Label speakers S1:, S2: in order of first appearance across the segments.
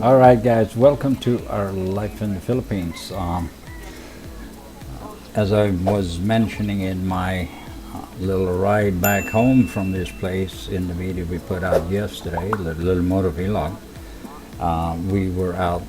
S1: All right, guys, welcome to our life in the Philippines. As I was mentioning in my little ride back home from this place in the video we put out yesterday, little motor vlog, we were out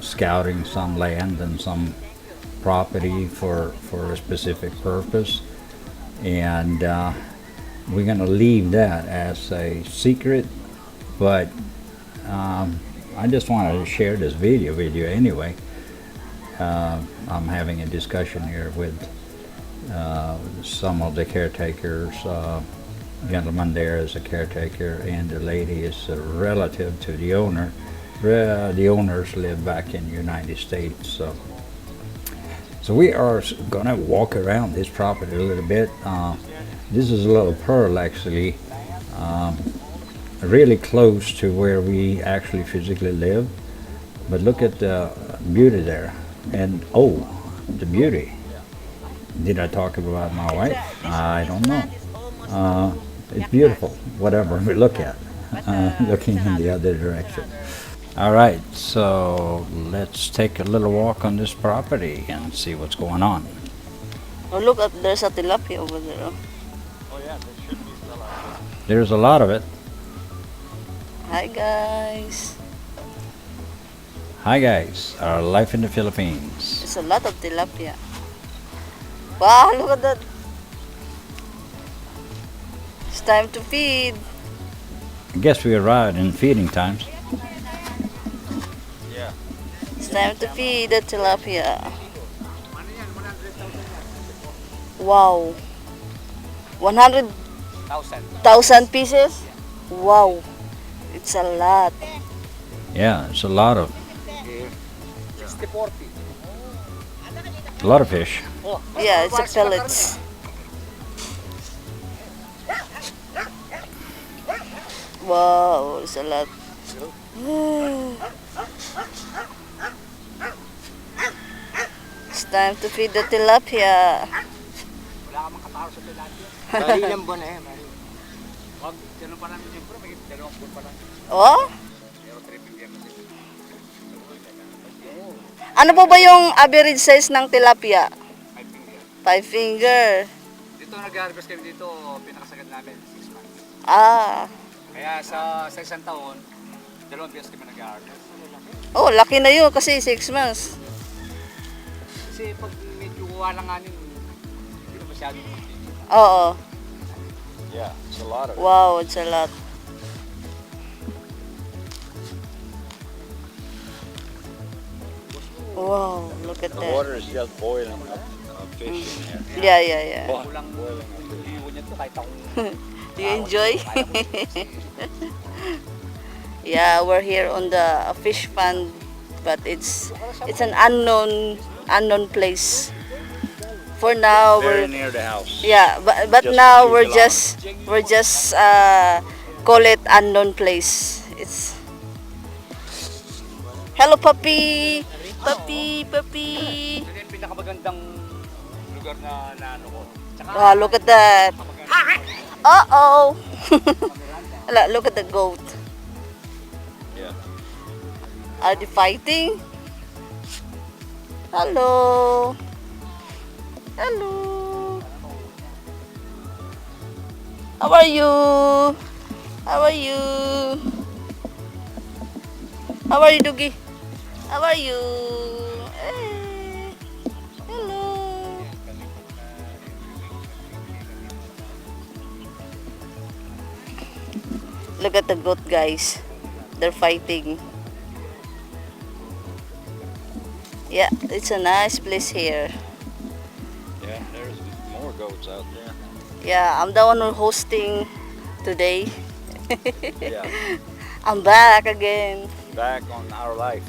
S1: scouting some land and some property for a specific purpose, and we're going to leave that as a secret, but I just wanted to share this video with you anyway. I'm having a discussion here with some of the caretakers. Gentleman there is a caretaker, and the lady is a relative to the owner. The owners live back in the United States, so we are gonna walk around this property a little bit. This is a little pearl, actually, really close to where we actually physically live. But look at the beauty there, and oh, the beauty. Did I talk about my wife? I don't know. It's beautiful, whatever we look at, looking in the other direction. All right, so let's take a little walk on this property and see what's going on.
S2: Oh, look, there's a tilapia over there. Oh.
S1: There's a lot of it.
S2: Hi, guys.
S1: Hi guys, our life in the Philippines.
S2: There's a lot of tilapia. Wow, look at that. It's time to feed.
S1: I guess we arrived in feeding times.
S2: It's time to feed the tilapia. Wow. 100,000 pieces? Wow. It's a lot.
S1: Yeah, it's a lot of fish.
S2: Yeah, it's a pellets. Wow, it's a lot. It's time to feed the tilapia.
S3: Ilang buwan na yan, Mari? Wag, ganun pa namin siyempre, may 2 buwan pa lang.
S2: Oh?
S3: Pero 3 PM kasi.
S2: Ano po ba yung average size ng tilapia?
S3: 5 finger.
S2: 5 finger.
S3: Dito nag-harvest kami dito, pinakasagad namin 6 months.
S2: Ah.
S3: Kaya sa isang taon, 2 beses kami nag-harvest.
S2: Oh, laki na yun kasi 6 months.
S3: Kasi pag medyo walanganin, hindi na masyadong competition.
S2: Oo.
S1: Yeah, it's a lot of it.
S2: Wow, it's a lot. Wow, look at
S1: The
S2: that.
S1: water is just boiling up fish in there.
S2: Yeah, yeah, yeah.
S3: Kulang liwo niya to kahit ako.
S2: Do you enjoy? Yeah, we're here on the fish pond, but it's an unknown place. For now,
S1: Very
S2: we're
S1: near the house.
S2: yeah, but
S1: Just
S2: now
S1: a few
S2: we're just call it unknown place. It's hello, puppy, puppy.
S3: Ito yung pinakamagandang lugar na ano ko. Tsaka,
S2: Wow, look at that. Uh-oh. Look at the goat.
S1: Yeah.
S2: Are they fighting? Hello. Hello. How are you? How are you? How are you, Doogie? How are you? Hey. Hello. Look at the goat, guys. They're fighting. Yeah, it's a nice place here.
S1: Yeah, there's more goats out there.
S2: Yeah, I'm the one who hosting today.
S1: Yeah.
S2: I'm back again.
S1: Back on our life.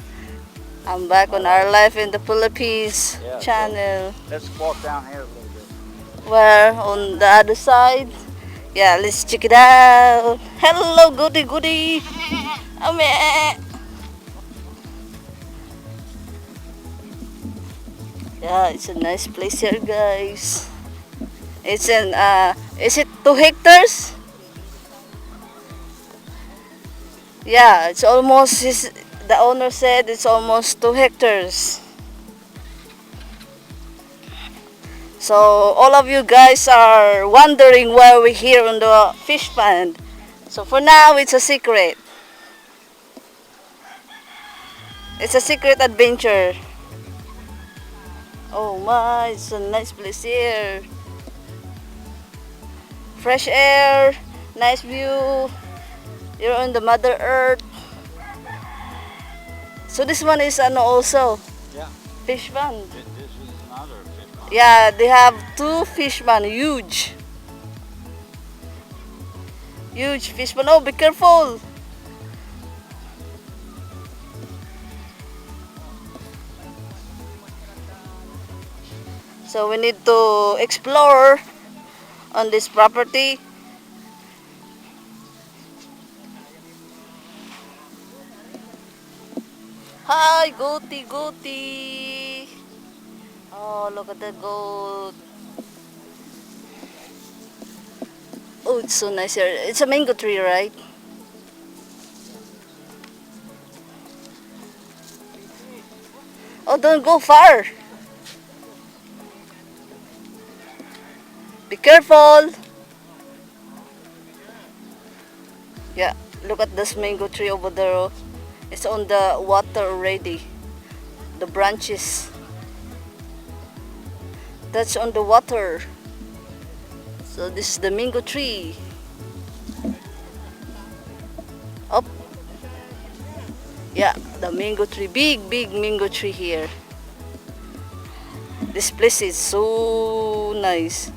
S2: I'm back on our life in the Philippines
S1: Yeah, so-
S2: channel.
S1: Let's walk down here a little bit.
S2: Where on the other side? Yeah, let's check it out. Hello, goody. Ame. Yeah, it's a nice place here, guys. It's is it 2 hectares? Yeah, it's almost the owner said it's almost 2 hectares. So all of you guys are wondering why we're here on the fish pond. So for now, it's a secret. It's a secret adventure. Oh my, it's a nice place here. Fresh air, nice view. You're on the Mother Earth. So this one is also
S1: Yeah.
S2: fish pond.
S1: This is another fish pond.
S2: Yeah, they have 2 fish pond, huge. Huge fish pond. Oh, be careful. So we need to explore on this property. Hi, goaty, goaty. Oh, look at the goat. Oh, it's so nice here. It's a mango tree, right? Oh, don't go far. Be careful. Yeah, look at this mango tree over there. Oh. It's on the water already. The branches. That's on the water. So this is the mango tree. Up. Yeah, the mango tree. Big, big mango tree here. This place is so nice.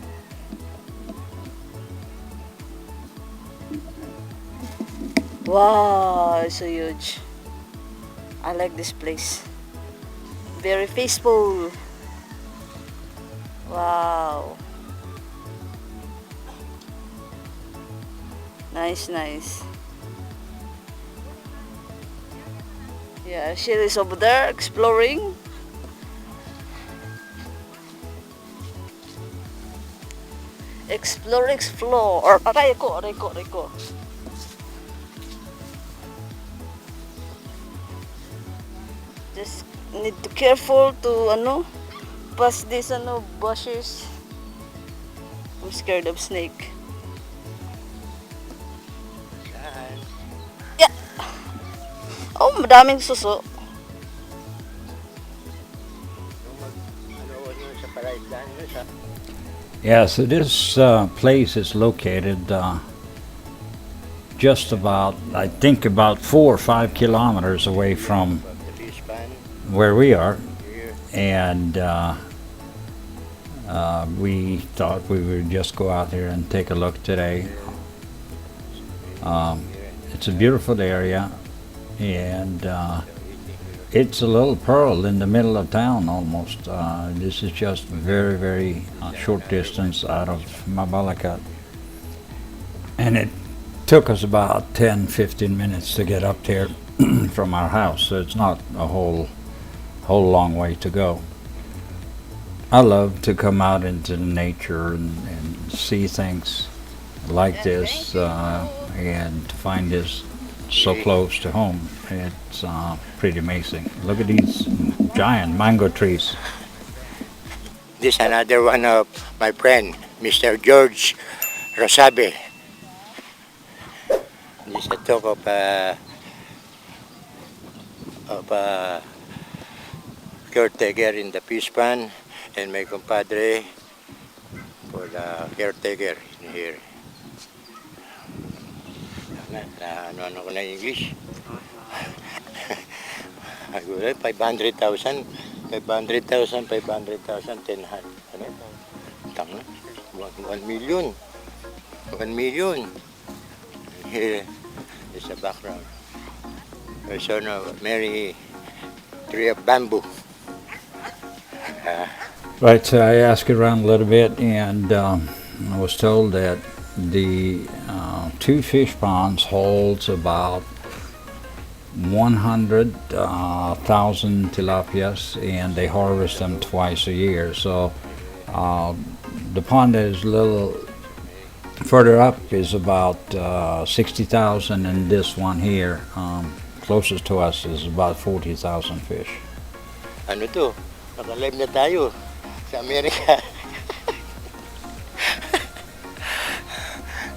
S2: Wow, it's so huge. I like this place. Very peaceful. Wow. Nice, nice. Yeah, she is over there exploring. Explore, explore. Or aray ko. Just need to careful to pass these bushes. I'm scared of snake. Yeah. Oh, madaming suso.
S1: Yeah, so this place is located just about, I think about 4 or 5 kilometers away from where we are, and we thought we would just go out here and take a look today. It's a beautiful area, and it's a little pearl in the middle of town almost. This is just very, very short distance out of Mabalacat, and it took us about 10-15 minutes to get up there from our house, so it's not a whole long way to go. I love to come out into the nature and see things like this, and to find this so close to home. It's pretty amazing. Look at these giant mango trees.
S4: This is another one of my friend, Mr. George Rosabe. This is a talk of caretaker in the fish pond, and my compadre for the caretaker in here. Ano ko na English? 500,000, 10,000, 1 million. 1 million. Here is the background. There's a Mary tree of bamboo.
S1: Right, so I asked around a little bit, and I was told that the 2 fish ponds holds about 100,000 tilapias, and they harvest them twice a year. So the pond that is a little further up is about 60,000, and this one here closest to us is about 40,000 fish.
S4: Ano to? Naka-live na tayo sa Amerika.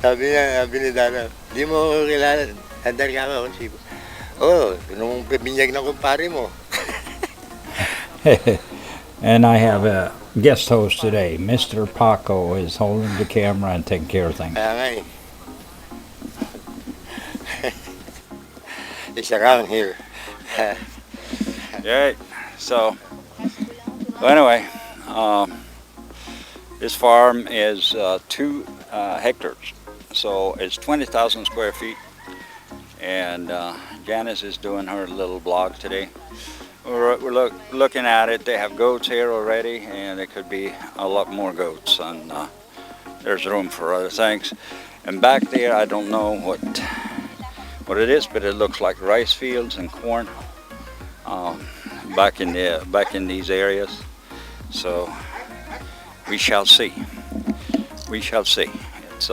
S4: sabi ni Dana, di mo ako kilala. Handal ka ako. Nung binyag ng kumpare mo.
S1: And I have a guest host today. Mr. Paco is holding the camera and taking care of things.
S4: Kaya nga eh. It's around here.
S1: Right. So anyway, this farm is 2 hectares. So it's 20,000 square feet. And Janice is doing her little blog today. We're looking at it. They have goats here already, and there could be a lot more goats. And there's room for other things. And back there, I don't know what it is, but it looks like rice fields and corn back in these areas. So we shall see. We shall see. It's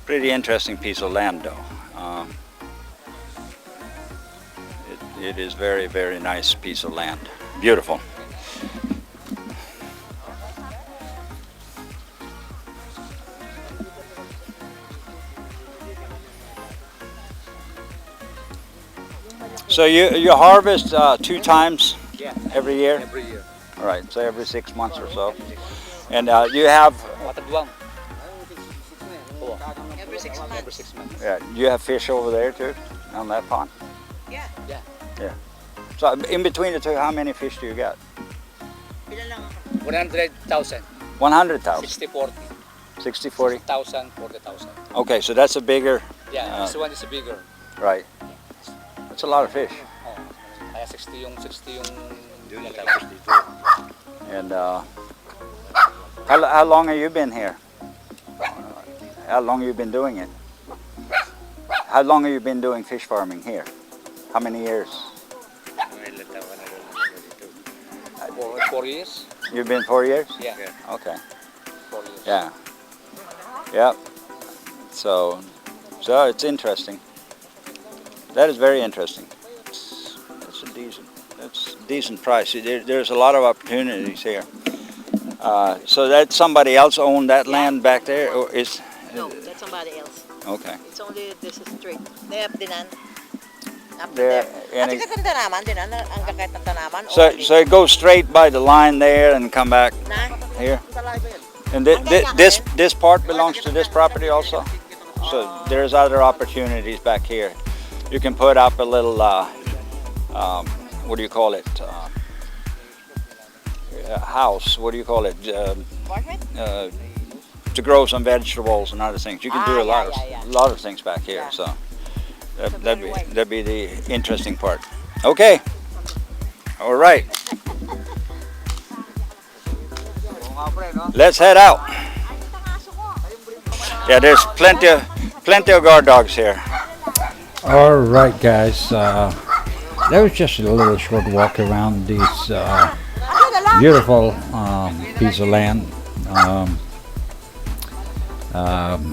S1: pretty interesting piece of land, though. It is very, very nice piece of land. Beautiful. So you harvest 2 times every year?
S3: Every year.
S1: All right, so every 6 months or so. And you have...
S2: Every 6 months.
S3: Every 6 months.
S1: Yeah, you have fish over there too, on that pond?
S2: Yeah.
S3: Yeah.
S1: Yeah. So in between the two, how many fish do you get?
S3: 100,000.
S1: 100,000?
S3: 60-40.
S1: 60-40?
S3: 60,000, 40,000.
S1: Okay, so that's a bigger...
S3: Yeah, this one is bigger.
S1: Right. That's a lot of fish.
S3: Oh, kaya 60 yung
S1: And how long have you been here? How long have you been doing it? How long have you been doing fish farming here? How many years?
S3: 4 years.
S1: You've been 4 years?
S3: Yeah.
S1: Okay.
S3: 4 years.
S1: Yeah. Yep. So it's interesting. That is very interesting. That's a decent price. There's a lot of opportunities here. So that somebody else owned that land back there, or is?
S2: No, that's somebody else.
S1: Okay.
S2: It's only this street. They have dinan. Up to
S1: There,
S2: there.
S1: and
S2: At saka tanaman, dinan, ang kakait ng tanaman.
S1: so it goes straight by the line there and come back here. And this part belongs to this property also. So there's other opportunities back here. You can put up a little, what do you call it? House. What do you call it? To grow some vegetables and other things. You can do a lot of things back here. So that'd be the interesting part. Okay. All right. Let's head out. Yeah, there's plenty of guard dogs here. All right, guys. That was just a little short walk around this beautiful piece of land.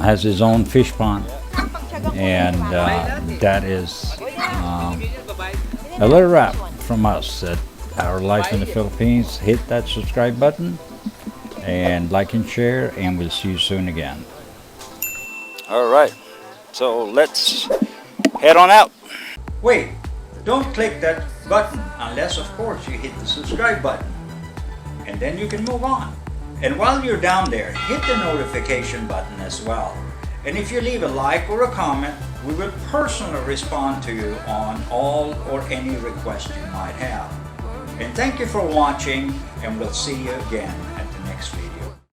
S1: Has his own fish pond, and that is a little wrap from us at Our Life in the Philippines. Hit that subscribe button and like and share, and we'll see you soon again. All right, so let's head on out. Wait, don't click that button unless, of course, you hit the subscribe button, and then you can move on. And while you're down there, hit the notification button as well. And if you leave a like or a comment, we will personally respond to you on all or any request you might have. And thank you for watching, and we'll see you again.